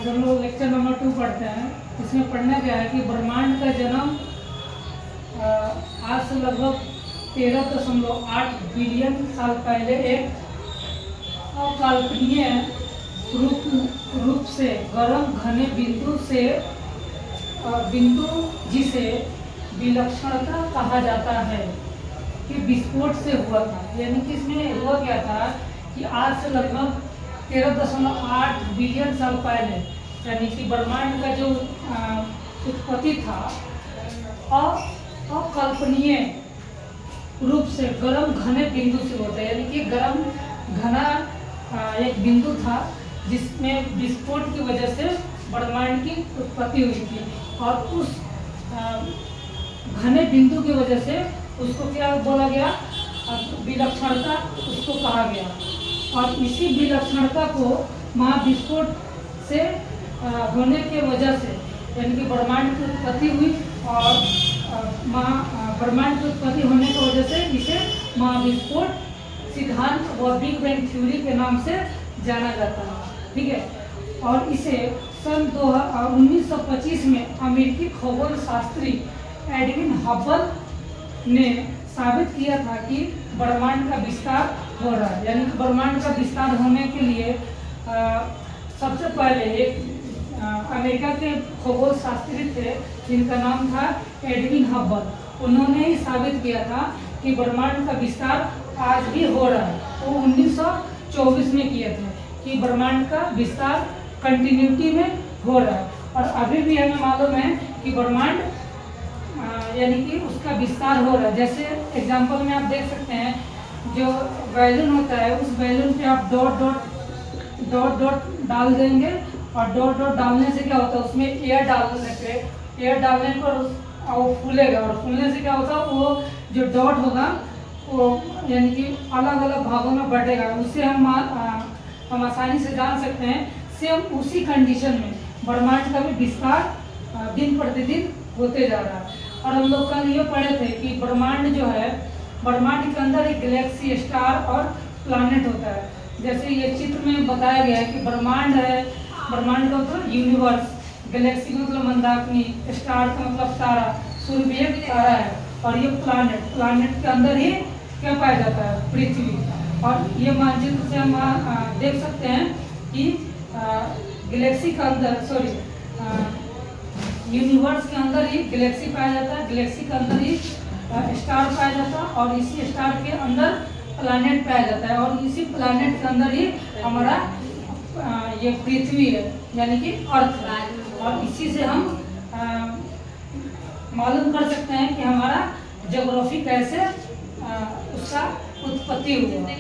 आज हम लोग लेक्चर नंबर 2 पढ़ते हैं। इसमें पढ़ना क्या है कि ब्रह्मांड का जन्म आज से लगभग 13.8 बिलियन साल पहले एक अकाल्पनीय रूप से गर्म घने बिंदु जिसे विलक्षणता कहा जाता है कि विस्फोट से हुआ था। यानी कि इसमें हुआ क्या था कि आज से लगभग 13.8 बिलियन साल पहले यानी कि ब्रह्मांड का जो उत्पत्ति था अकल्पनीय रूप से गर्म घने बिंदु से होता है। यानी कि गर्म घना एक बिंदु था जिसमें विस्फोट की वजह से ब्रह्मांड की उत्पत्ति हुई थी और उस घने बिंदु की वजह से उसको क्या बोला गया, विलक्षणता उसको कहा गया। और इसी विलक्षणता को महाविस्फोट से होने के वजह से यानी कि ब्रह्मांड की उत्पत्ति हुई और ब्रह्मांड की उत्पत्ति होने की वजह से इसे महाविस्फोट सिद्धांत व बिग बैंग थ्योरी के नाम से जाना जाता है। ठीक है। और इसे सन 1925 में अमेरिकी खगोल शास्त्री एडविन हबल ने साबित किया था कि ब्रह्मांड का विस्तार हो रहा है। यानी कि ब्रह्मांड का विस्तार होने के लिए सबसे पहले एक अमेरिका के खगोल शास्त्री थे जिनका नाम था एडविन हबल। उन्होंने ही साबित किया था कि ब्रह्मांड का विस्तार आज भी हो रहा है। वो 1924 में किए थे कि ब्रह्मांड का विस्तार कंटिन्यूटी में हो रहा है और अभी भी हमें मालूम है कि ब्रह्मांड यानी कि उसका विस्तार हो रहा है। जैसे एग्जांपल में आप देख सकते हैं जो बैलून होता है उस बैलून पे आप डॉट डॉट डाल देंगे और डॉट डॉट डालने से क्या होता है, उसमें एयर डालने पर वो फूलेगा और फूलने से क्या होगा, वो जो डॉट होगा वो यानी कि अलग अलग भागों में बटेगा। उससे हम आसानी से जान सकते हैं। सेम उसी कंडीशन में ब्रह्मांड का भी विस्तार दिन प्रतिदिन होते जा रहा है। और हम लोग कल ये पढ़े थे कि ब्रह्मांड जो है, ब्रह्मांड के अंदर एक गैलेक्सी, स्टार और प्लैनेट होता है। जैसे ये चित्र में बताया गया है कि ब्रह्मांड है, ब्रह्मांड का मतलब यूनिवर्स, गैलेक्सी का मतलब मंदाकिनी, स्टार का मतलब तारा, सूर्य भी एक तारा है और ये प्लैनेट के अंदर ही क्या पाया जाता है, पृथ्वी। और ये मानचित्र से हम देख सकते हैं कि गैलेक्सी का अंदर यूनिवर्स के अंदर ही गैलेक्सी पाया जाता है, गैलेक्सी के अंदर ही स्टार पाया जाता है और इसी स्टार के अंदर प्लैनेट पाया जाता है और इसी प्लैनेट के अंदर ही हमारा ये पृथ्वी है यानी कि अर्थ है। और इसी से हम मालूम कर सकते हैं कि हमारा ज्योग्राफी कैसे उसका उत्पत्ति हुआ।